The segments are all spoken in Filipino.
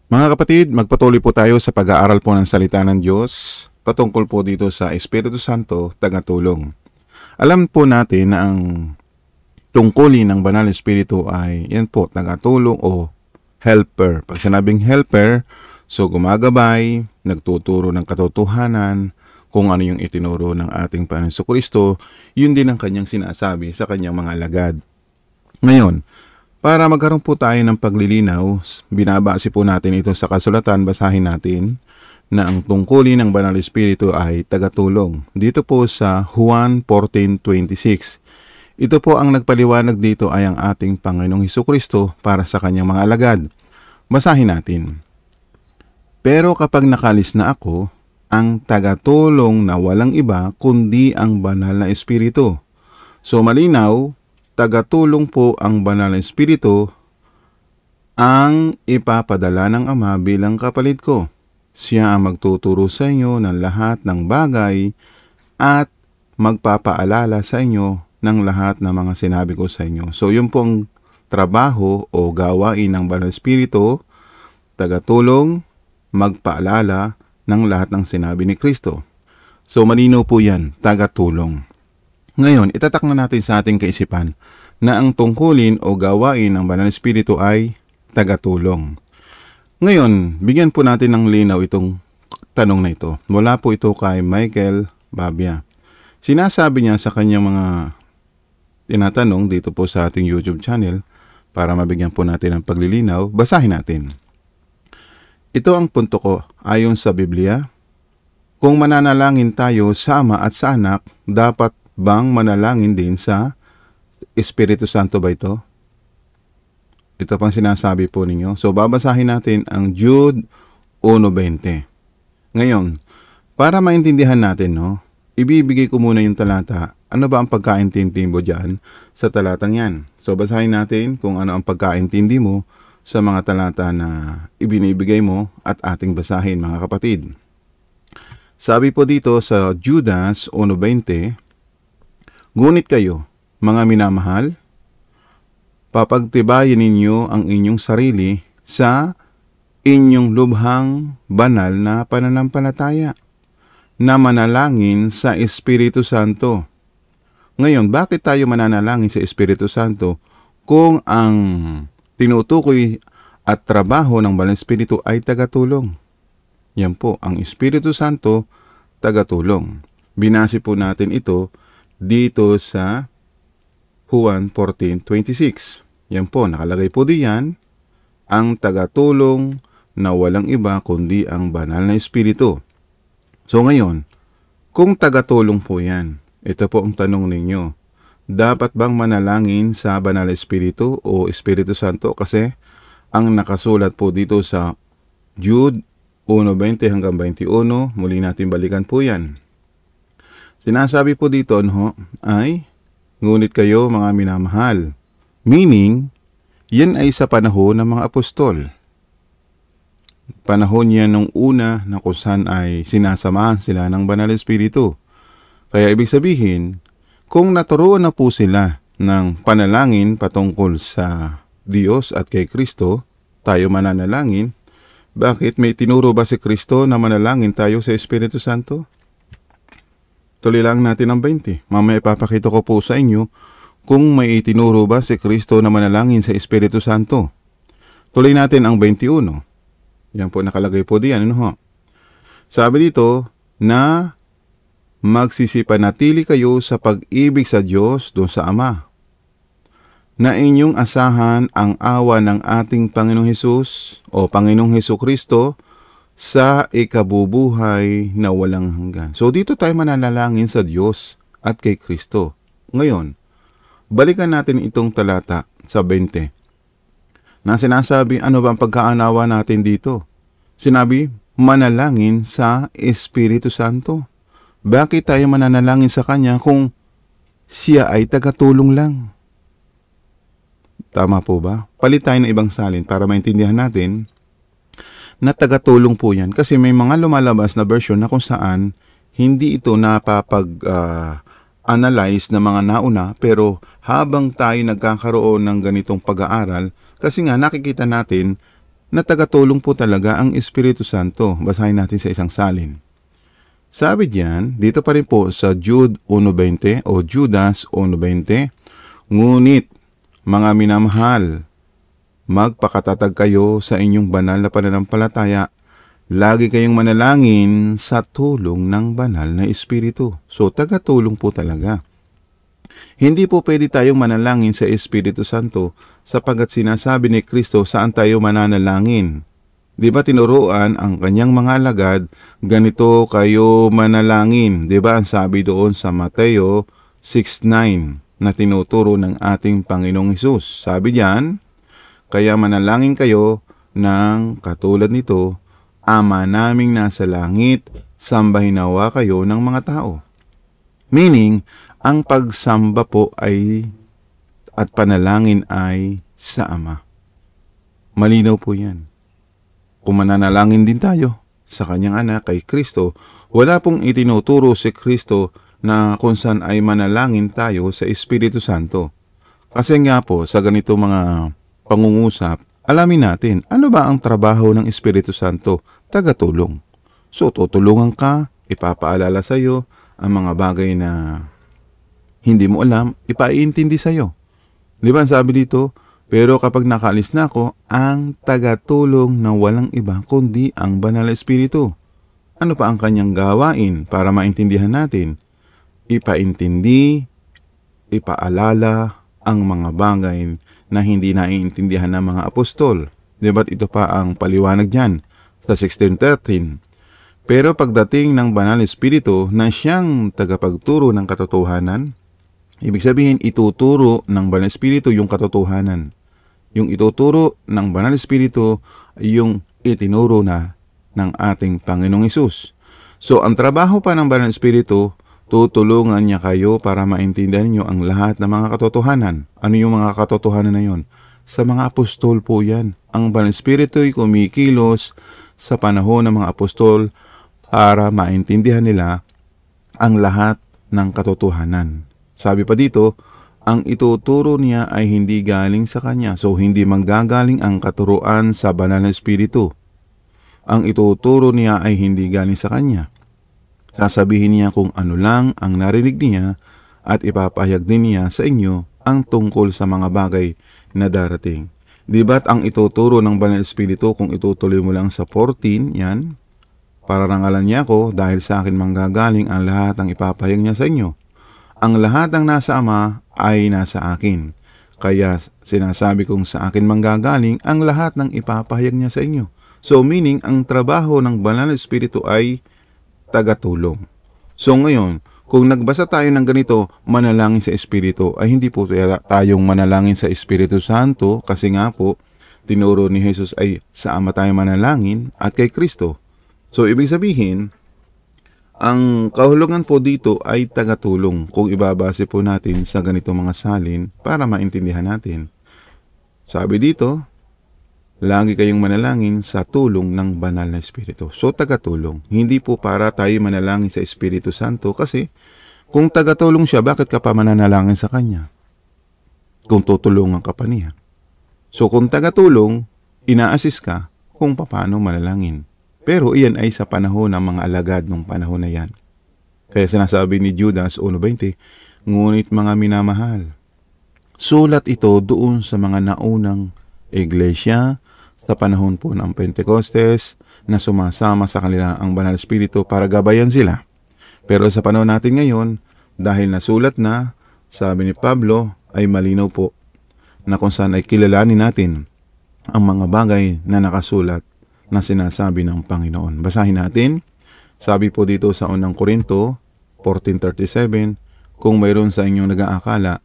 Mga kapatid, magpatuloy po tayo sa pag-aaral po ng salita ng Diyos patungkol po dito sa Espiritu Santo, tagatulong. Alam po natin na ang tungkulin ng Banal na Espiritu ay yan po, tagatulong o helper. Pag sinabing helper, so gumagabay, nagtuturo ng katotohanan, kung ano yung itinuro ng ating Panginoon Jesucristo, yun din ang kanyang sinasabi sa kanyang mga alagad. Ngayon, para magkaroon po tayo ng paglilinaw, binabase po natin ito sa kasulatan, basahin natin na ang tungkulin ng Banal na Espiritu ay tagatulong. Dito po sa Juan 14:26. Ito po ang nagpaliwanag dito ay ang ating Panginoong Jesucristo para sa kanyang mga alagad. Basahin natin. Pero kapag nakalis na ako, ang tagatulong na walang iba kundi ang Banal na Espiritu. So malinaw, tagatulong po ang Banal na Espiritu ang ipapadala ng Ama bilang kapalit ko. Siya ang magtuturo sa inyo ng lahat ng bagay at magpapaalala sa inyo ng lahat ng mga sinabi ko sa inyo. So yun pong trabaho o gawain ng Banal na Espiritu, tagatulong, magpaalala ng lahat ng sinabi ni Kristo. So malinaw po yan, tagatulong. Ngayon, itatak na natin sa ating kaisipan na ang tungkulin o gawain ng Banal na Espiritu ay tagatulong. Ngayon, bigyan po natin ng linaw itong tanong na ito. Mula po ito kay Michael Babia. Sinasabi niya sa kanyang mga tinatanong dito po sa ating YouTube channel para mabigyan po natin ng paglilinaw. Basahin natin. Ito ang punto ko. Ayon sa Biblia, kung mananalangin tayo sa Ama at sa Anak, dapat bang manalangin din sa Espiritu Santo ba ito? Ito pang sinasabi po ninyo. So, babasahin natin ang Jude 1:20. Ngayon, para maintindihan natin, ibibigay ko muna yung talata. Ano ba ang pagkaintindi mo dyan sa talatang yan? So, basahin natin kung ano ang pagkaintindi mo sa mga talata na ibinibigay mo at ating basahin, mga kapatid. Sabi po dito sa Judas 1:20, ngunit kayo, mga minamahal, papagtibayin ninyo ang inyong sarili sa inyong lubhang banal na pananampalataya na manalangin sa Espiritu Santo. Ngayon, bakit tayo mananalangin sa Espiritu Santo kung ang tinutukoy at trabaho ng Banal na Espiritu ay tagatulong? Yan po, ang Espiritu Santo, tagatulong. Binasi po natin ito dito sa Juan 14:26. Yan po, nakalagay po diyan, ang tagatulong na walang iba kundi ang Banal na Espiritu. So ngayon, kung tagatulong po yan, ito po ang tanong ninyo. Dapat bang manalangin sa Banal na Espiritu o Espiritu Santo? Kasi ang nakasulat po dito sa Jude 1:20 hanggang 21, muli natin balikan po yan. Sinasabi po dito ay, ngunit kayo mga minamahal. Meaning, yan ay sa panahon ng mga apostol. Panahon yan nung una na kung saan ay sinasamahan sila ng Banal na Espiritu. Kaya ibig sabihin, kung naturuan na po sila ng panalangin patungkol sa Diyos at kay Kristo, tayo mananalangin. Bakit? May tinuro ba si Kristo na manalangin tayo sa Espiritu Santo? Tuloy lang natin ang 20. Mamaya ipapakita ko po sa inyo kung may itinuro ba si Kristo na manalangin sa Espiritu Santo. Tuloy natin ang 21. Yan po nakalagay po diyan. Sabi dito na magsisipanatili kayo sa pag-ibig sa Diyos doon sa Ama, na inyong asahan ang awa ng ating Panginoong Hesus o Panginoong Hesukristo sa ikabubuhay na walang hanggan. So dito tayo mananalangin sa Diyos at kay Kristo. Ngayon, balikan natin itong talata sa 20 na sinasabi, ano ba ang pagkaanawa natin dito? Sinabi, manalangin sa Espiritu Santo. Bakit tayo mananalangin sa Kanya kung siya ay tagatulong lang? Tama po ba? Palit tayo ng ibang salin para maintindihan natin na tagatulong po yan. Kasi may mga lumalabas na version na kung saan hindi ito napapag-analyze na mga nauna, pero habang tayo nagkakaroon ng ganitong pag-aaral, kasi nga nakikita natin na tagatulong po talaga ang Espiritu Santo. Basahin natin sa isang salin. Sabi diyan, dito pa rin po sa Jude 1:20 o Judas 1:20, ngunit mga minamahal, magpakatatag kayo sa inyong banal na pananampalataya. Lagi kayong manalangin sa tulong ng banal na Espiritu. So, tagatulong po talaga. Hindi po pwede tayong manalangin sa Espiritu Santo sapagkat sinasabi ni Kristo saan tayo mananalangin. Di ba tinuruan ang kanyang mga alagad, ganito kayo manalangin. Di ba ang sabi doon sa Mateo 6:9 na tinuturo ng ating Panginoong Hesus. Sabi diyan, kaya manalangin kayo ng katulad nito, Ama naming nasa langit, sambahin nawa kayo ng mga tao. Meaning, ang pagsamba po ay at panalangin ay sa Ama. Malinaw po yan. Kung mananalangin din tayo sa kanyang anak kay Kristo, wala pong itinuturo si Kristo na kung saan ay manalangin tayo sa Espiritu Santo. Kasi nga po, sa ganito mga pangungusap, alamin natin, ano ba ang trabaho ng Espiritu Santo? Tagatulong. So, tutulungan ka, ipapaalala sa iyo ang mga bagay na hindi mo alam, ipaiintindi sa iyo. Di ba ang sabi dito? Pero kapag nakaalis na ako, ang tagatulong na walang iba kundi ang Banal na Espiritu. Ano pa ang kanyang gawain para maintindihan natin? Ipaintindi, ipaalala ang mga bagay na hindi naiintindihan ng mga apostol. Diba't ito pa ang paliwanag dyan sa 16:13. Pero pagdating ng Banal na Espiritu na siyang tagapagturo ng katotohanan, ibig sabihin ituturo ng Banal na Espiritu yung katotohanan. Yung ituturo ng Banal na Espiritu yung itinuro na ng ating Panginoong Hesus. So ang trabaho pa ng Banal na Espiritu, tutulungan niya kayo para maintindihan niyo ang lahat ng mga katotohanan. Ano yung mga katotohanan na yon? Sa mga apostol po yan. Ang Banal na Espiritu ay kumikilos sa panahon ng mga apostol para maintindihan nila ang lahat ng katotohanan. Sabi pa dito, ang ituturo niya ay hindi galing sa kanya. So, hindi manggagaling ang katuruan sa Banal na Espiritu. Ang ituturo niya ay hindi galing sa kanya. Sasabihin niya kung ano lang ang narinig niya at ipapahayag din niya sa inyo ang tungkol sa mga bagay na darating. Di ba't ang ituturo ng Banal na Espiritu kung itutuloy mo lang sa 14, yan, para rangalan niya ako dahil sa akin manggagaling ang lahat ng ipapahayag niya sa inyo. Ang lahat ng nasa Ama ay nasa akin. Kaya sinasabi kong sa akin manggagaling ang lahat ng ipapahayag niya sa inyo. So meaning, ang trabaho ng Banal na Espiritu ay tagatulong. So ngayon, kung nagbasa tayo ng ganito, manalangin sa Espiritu, ay hindi po tayong manalangin sa Espiritu Santo kasi nga po, tinuro ni Jesus ay sa Ama tayo manalangin at kay Kristo. So ibig sabihin, ang kahulugan po dito ay tagatulong kung ibabase po natin sa ganito mga salin para maintindihan natin. Sabi dito, lagi kayong manalangin sa tulong ng Banal na Espiritu. So, tagatulong. Hindi po para tayo manalangin sa Espiritu Santo kasi kung tagatulong siya, bakit ka pa mananalangin sa Kanya? Kung tutulungan ka pa niya. So, kung tagatulong, ina-assist ka kung paano manalangin. Pero iyan ay sa panahon ng mga alagad ng panahon na yan. Kaya sinasabi ni Judas 1:20, ngunit mga minamahal, sulat ito doon sa mga naunang iglesia sa panahon po ng Pentecostes na sumasama sa kanila ang Banal na Espiritu para gabayan sila. Pero sa panahon natin ngayon, dahil nasulat na, sabi ni Pablo, ay malinaw po na kung saan ay kilalanin natin ang mga bagay na nakasulat na sinasabi ng Panginoon. Basahin natin. Sabi po dito sa unang Korinto 14:37, kung mayroon sa inyong nag-aakala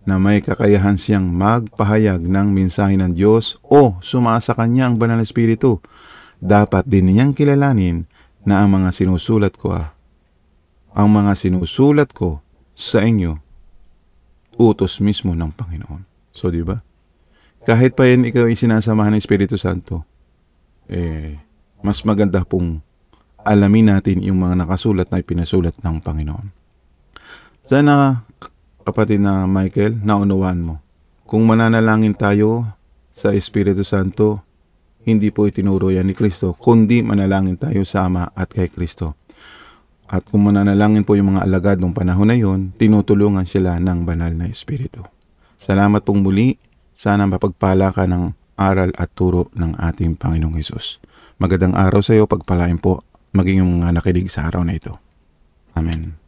na may kakayahan siyang magpahayag ng mensahe ng Diyos o sumasa kanya ang Banal na Espiritu, dapat din niyang kilalanin na ang mga sinusulat ko sa inyo, utos mismo ng Panginoon. So, di ba? Kahit pa yan ikaw ay sinasamahan ng Espiritu Santo, mas maganda pong alamin natin yung mga nakasulat na ipinasulat ng Panginoon. Sana, kapatid na Michael, naunawaan mo. Kung mananalangin tayo sa Espiritu Santo, hindi po itinuro yan ni Kristo, kundi manalangin tayo sa Ama at kay Kristo. At kung mananalangin po yung mga alagad ng panahon na yon, tinutulungan sila ng banal na Espiritu. Salamat pong muli. Sana mapagpala ka ng aral at turo ng ating Panginoong Hesus. Magandang araw sa iyo, pagpalain po maging yung mga nakinig sa araw na ito. Amen.